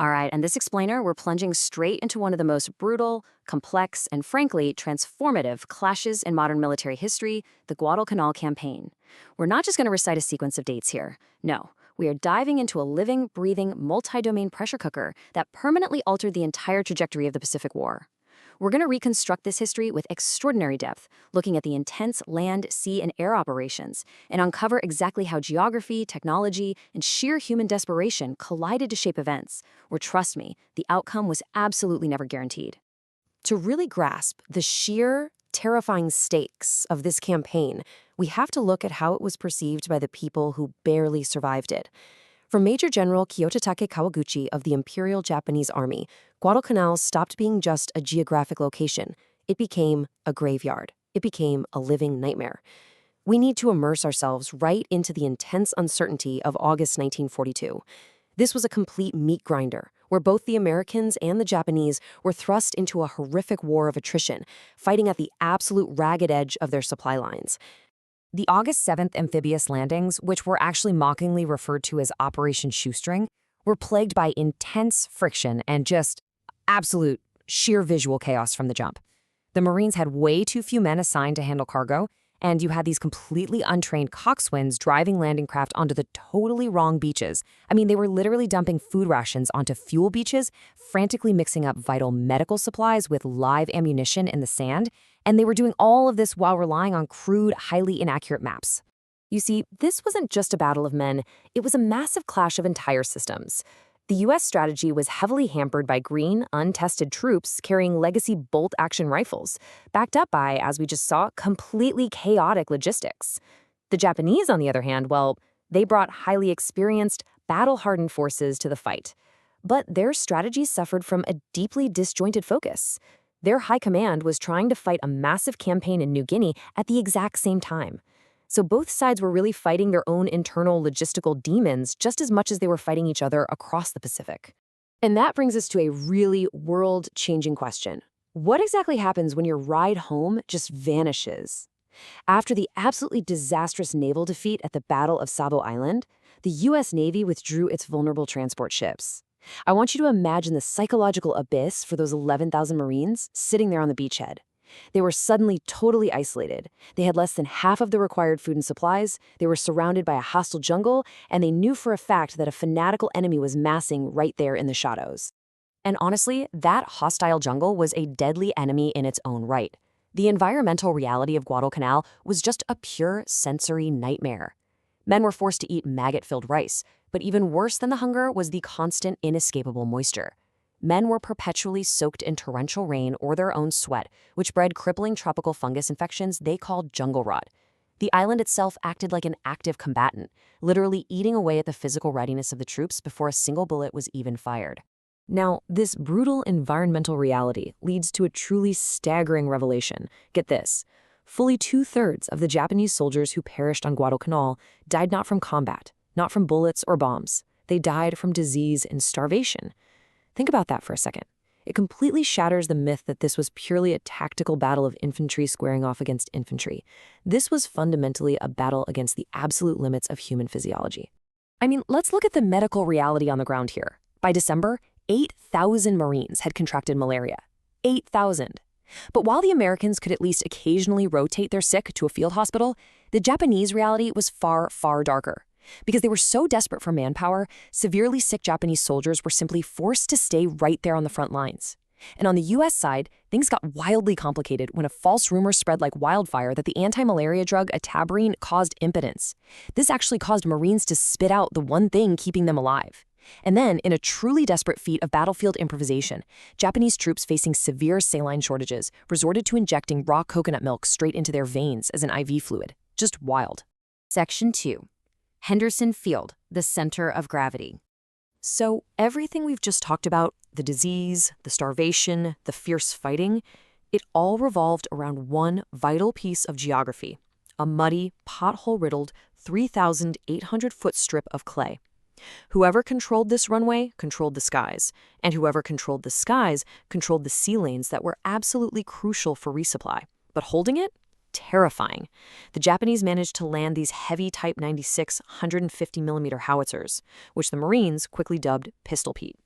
All right, and this explainer, we're plunging straight into one of the most brutal, complex, and frankly, transformative clashes in modern military history, the Guadalcanal campaign. We're not just going to recite a sequence of dates here. No, we are diving into a living, breathing, multi-domain pressure cooker that permanently altered the entire trajectory of the Pacific War. We're going to reconstruct this history with extraordinary depth, looking at the intense land, sea, and air operations, and uncover exactly how geography, technology, and sheer human desperation collided to shape events, where, trust me, the outcome was absolutely never guaranteed. To really grasp the sheer, terrifying stakes of this campaign, we have to look at how it was perceived by the people who barely survived it. For Major General Kiyotake Kawaguchi of the Imperial Japanese Army, Guadalcanal stopped being just a geographic location. It became a graveyard. It became a living nightmare. We need to immerse ourselves right into the intense uncertainty of August 1942. This was a complete meat grinder, where both the Americans and the Japanese were thrust into a horrific war of attrition, fighting at the absolute ragged edge of their supply lines. The August 7th amphibious landings, which were actually mockingly referred to as Operation Shoestring, were plagued by intense friction and just absolute sheer visual chaos from the jump. The Marines had way too few men assigned to handle cargo, and you had these completely untrained coxswains driving landing craft onto the totally wrong beaches. I mean, they were literally dumping food rations onto fuel beaches, frantically mixing up vital medical supplies with live ammunition in the sand, and they were doing all of this while relying on crude, highly inaccurate maps. You see, this wasn't just a battle of men, it was a massive clash of entire systems. The U.S. strategy was heavily hampered by green, untested troops carrying legacy bolt-action rifles, backed up by, as we just saw, completely chaotic logistics. The Japanese, on the other hand, well, they brought highly experienced, battle-hardened forces to the fight. But their strategy suffered from a deeply disjointed focus. Their high command was trying to fight a massive campaign in New Guinea at the exact same time. So both sides were really fighting their own internal logistical demons just as much as they were fighting each other across the Pacific. And that brings us to a really world-changing question. What exactly happens when your ride home just vanishes? After the absolutely disastrous naval defeat at the Battle of Savo Island, the U.S. Navy withdrew its vulnerable transport ships. I want you to imagine the psychological abyss for those 11,000 Marines sitting there on the beachhead. They were suddenly totally isolated. They had less than half of the required food and supplies, they were surrounded by a hostile jungle, and they knew for a fact that a fanatical enemy was massing right there in the shadows. And honestly, that hostile jungle was a deadly enemy in its own right. The environmental reality of Guadalcanal was just a pure sensory nightmare. Men were forced to eat maggot-filled rice, but even worse than the hunger was the constant, inescapable moisture. Men were perpetually soaked in torrential rain or their own sweat, which bred crippling tropical fungus infections they called jungle rot. The island itself acted like an active combatant, literally eating away at the physical readiness of the troops before a single bullet was even fired. Now, this brutal environmental reality leads to a truly staggering revelation. Get this. Fully 2/3 of the Japanese soldiers who perished on Guadalcanal died not from combat, not from bullets or bombs. They died from disease and starvation. Think about that for a second. It completely shatters the myth that this was purely a tactical battle of infantry squaring off against infantry. This was fundamentally a battle against the absolute limits of human physiology. I mean, let's look at the medical reality on the ground here. By December, 8,000 Marines had contracted malaria. 8,000. But while the Americans could at least occasionally rotate their sick to a field hospital, the Japanese reality was far, far darker. Because they were so desperate for manpower, severely sick Japanese soldiers were simply forced to stay right there on the front lines. And on the U.S. side, things got wildly complicated when a false rumor spread like wildfire that the anti-malaria drug atabarine caused impotence. This actually caused Marines to spit out the one thing keeping them alive. And then, in a truly desperate feat of battlefield improvisation, Japanese troops facing severe saline shortages resorted to injecting raw coconut milk straight into their veins as an IV fluid. Just wild. Section 2. Henderson Field, the center of gravity. So everything we've just talked about, the disease, the starvation, the fierce fighting, it all revolved around one vital piece of geography, a muddy, pothole-riddled 3,800-foot strip of clay. Whoever controlled this runway controlled the skies, and whoever controlled the skies controlled the sea lanes that were absolutely crucial for resupply. But holding it? Terrifying. The Japanese managed to land these heavy Type 96 150mm howitzers, which the Marines quickly dubbed Pistol Pete.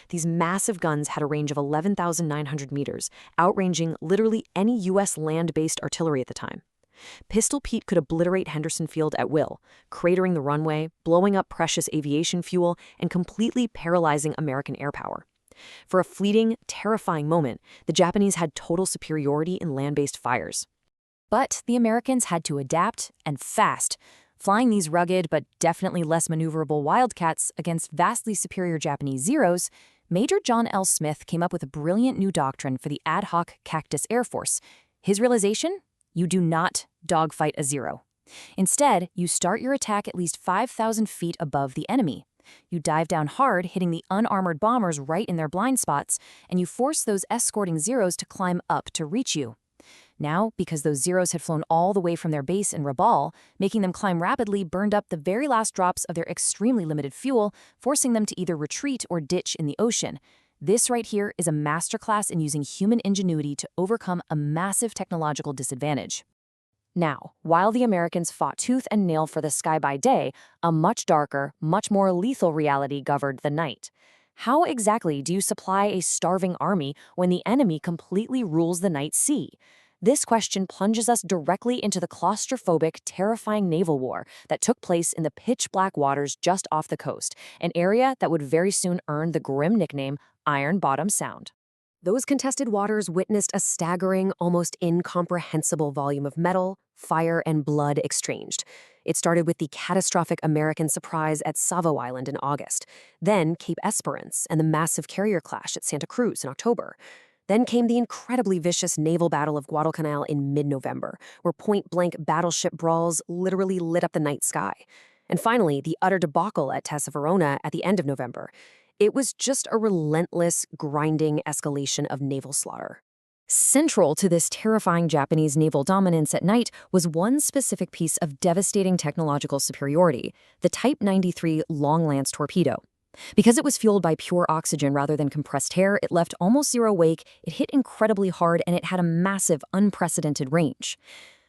These massive guns had a range of 11,900 meters, outranging literally any U.S. land-based artillery at the time. Pistol Pete could obliterate Henderson Field at will, cratering the runway, blowing up precious aviation fuel, and completely paralyzing American air power. For a fleeting, terrifying moment, the Japanese had total superiority in land-based fires. But the Americans had to adapt, and fast. Flying these rugged but definitely less maneuverable Wildcats against vastly superior Japanese Zeros, Major John L. Smith came up with a brilliant new doctrine for the ad hoc Cactus Air Force. His realization? You do not dogfight a Zero. Instead, you start your attack at least 5,000 feet above the enemy. You dive down hard, hitting the unarmored bombers right in their blind spots, and you force those escorting Zeros to climb up to reach you. Now, because those Zeros had flown all the way from their base in Rabaul, making them climb rapidly burned up the very last drops of their extremely limited fuel, forcing them to either retreat or ditch in the ocean. This right here is a masterclass in using human ingenuity to overcome a massive technological disadvantage. Now, while the Americans fought tooth and nail for the sky by day, a much darker, much more lethal reality governed the night. How exactly do you supply a starving army when the enemy completely rules the night sea? This question plunges us directly into the claustrophobic, terrifying naval war that took place in the pitch-black waters just off the coast, an area that would very soon earn the grim nickname Iron Bottom Sound. Those contested waters witnessed a staggering, almost incomprehensible volume of metal, fire, and blood exchanged. It started with the catastrophic American surprise at Savo Island in August, then Cape Esperance and the massive carrier clash at Santa Cruz in October. Then came the incredibly vicious naval Battle of Guadalcanal in mid-November, where point-blank battleship brawls literally lit up the night sky. And finally, the utter debacle at Tessa Verona at the end of November. It was just a relentless, grinding escalation of naval slaughter. Central to this terrifying Japanese naval dominance at night was one specific piece of devastating technological superiority, the Type 93 long-lance torpedo. Because it was fueled by pure oxygen rather than compressed air, it left almost zero wake, it hit incredibly hard, and it had a massive, unprecedented range.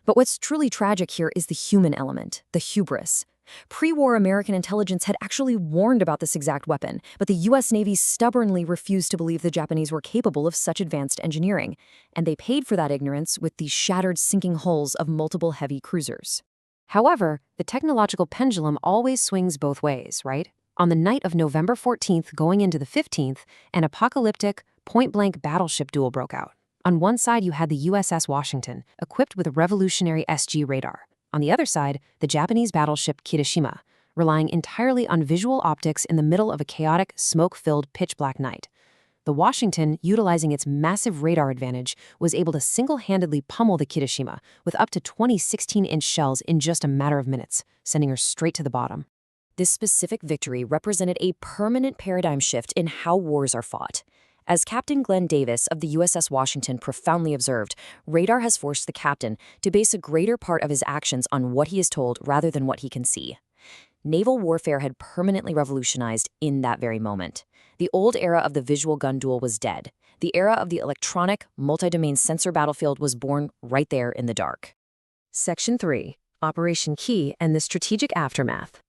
But what's truly tragic here is the human element, the hubris. Pre-war American intelligence had actually warned about this exact weapon, but the U.S. Navy stubbornly refused to believe the Japanese were capable of such advanced engineering, and they paid for that ignorance with the shattered sinking hulls of multiple heavy cruisers. However, the technological pendulum always swings both ways, right? On the night of November 14th going into the 15th, an apocalyptic, point-blank battleship duel broke out. On one side, you had the USS Washington, equipped with a revolutionary SG radar. On the other side, the Japanese battleship Kirishima, relying entirely on visual optics in the middle of a chaotic, smoke-filled, pitch-black night. The Washington, utilizing its massive radar advantage, was able to single-handedly pummel the Kirishima with up to 20 16-inch shells in just a matter of minutes, sending her straight to the bottom. This specific victory represented a permanent paradigm shift in how wars are fought. As Captain Glenn Davis of the USS Washington profoundly observed, radar has forced the captain to base a greater part of his actions on what he is told rather than what he can see. Naval warfare had permanently revolutionized in that very moment. The old era of the visual gun duel was dead. The era of the electronic, multi-domain sensor battlefield was born right there in the dark. Section 3. Operation Key and the Strategic Aftermath.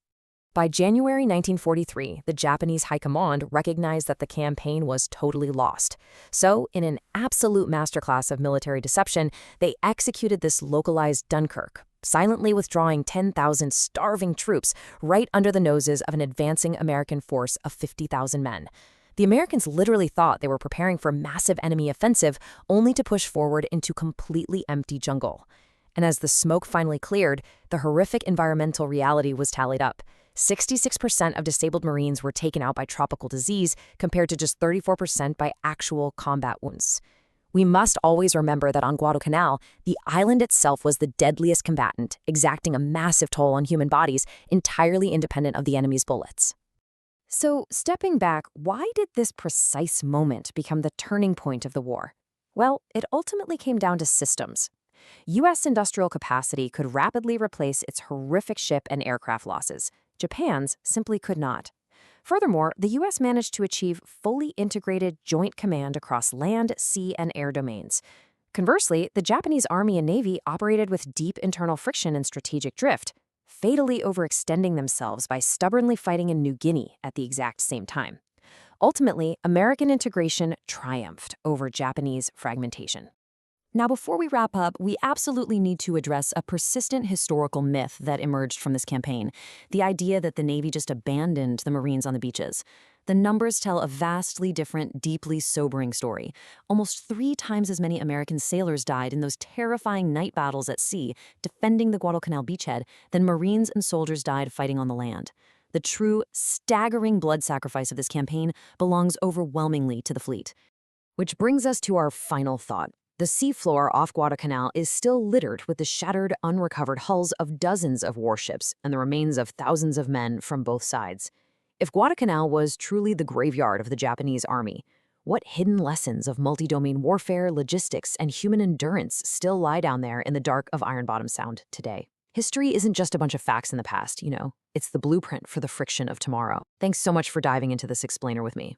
By January 1943, the Japanese High Command recognized that the campaign was totally lost. So, in an absolute masterclass of military deception, they executed this localized Dunkirk, silently withdrawing 10,000 starving troops right under the noses of an advancing American force of 50,000 men. The Americans literally thought they were preparing for a massive enemy offensive, only to push forward into completely empty jungle. And as the smoke finally cleared, the horrific environmental reality was tallied up. 66% of disabled Marines were taken out by tropical disease, compared to just 34% by actual combat wounds. We must always remember that on Guadalcanal, the island itself was the deadliest combatant, exacting a massive toll on human bodies, entirely independent of the enemy's bullets. So, stepping back, why did this precise moment become the turning point of the war? Well, it ultimately came down to systems. U.S. industrial capacity could rapidly replace its horrific ship and aircraft losses. Japan's simply could not. Furthermore, the U.S. managed to achieve fully integrated joint command across land, sea, and air domains. Conversely, the Japanese Army and Navy operated with deep internal friction and strategic drift, fatally overextending themselves by stubbornly fighting in New Guinea at the exact same time. Ultimately, American integration triumphed over Japanese fragmentation. Now, before we wrap up, we absolutely need to address a persistent historical myth that emerged from this campaign, the idea that the Navy just abandoned the Marines on the beaches. The numbers tell a vastly different, deeply sobering story. Almost 3 times as many American sailors died in those terrifying night battles at sea, defending the Guadalcanal beachhead, than Marines and soldiers died fighting on the land. The true, staggering blood sacrifice of this campaign belongs overwhelmingly to the fleet. Which brings us to our final thought. The seafloor off Guadalcanal is still littered with the shattered, unrecovered hulls of dozens of warships and the remains of thousands of men from both sides. If Guadalcanal was truly the graveyard of the Japanese army, what hidden lessons of multi-domain warfare, logistics, and human endurance still lie down there in the dark of Iron Bottom Sound today? History isn't just a bunch of facts in the past, it's the blueprint for the friction of tomorrow. Thanks so much for diving into this explainer with me.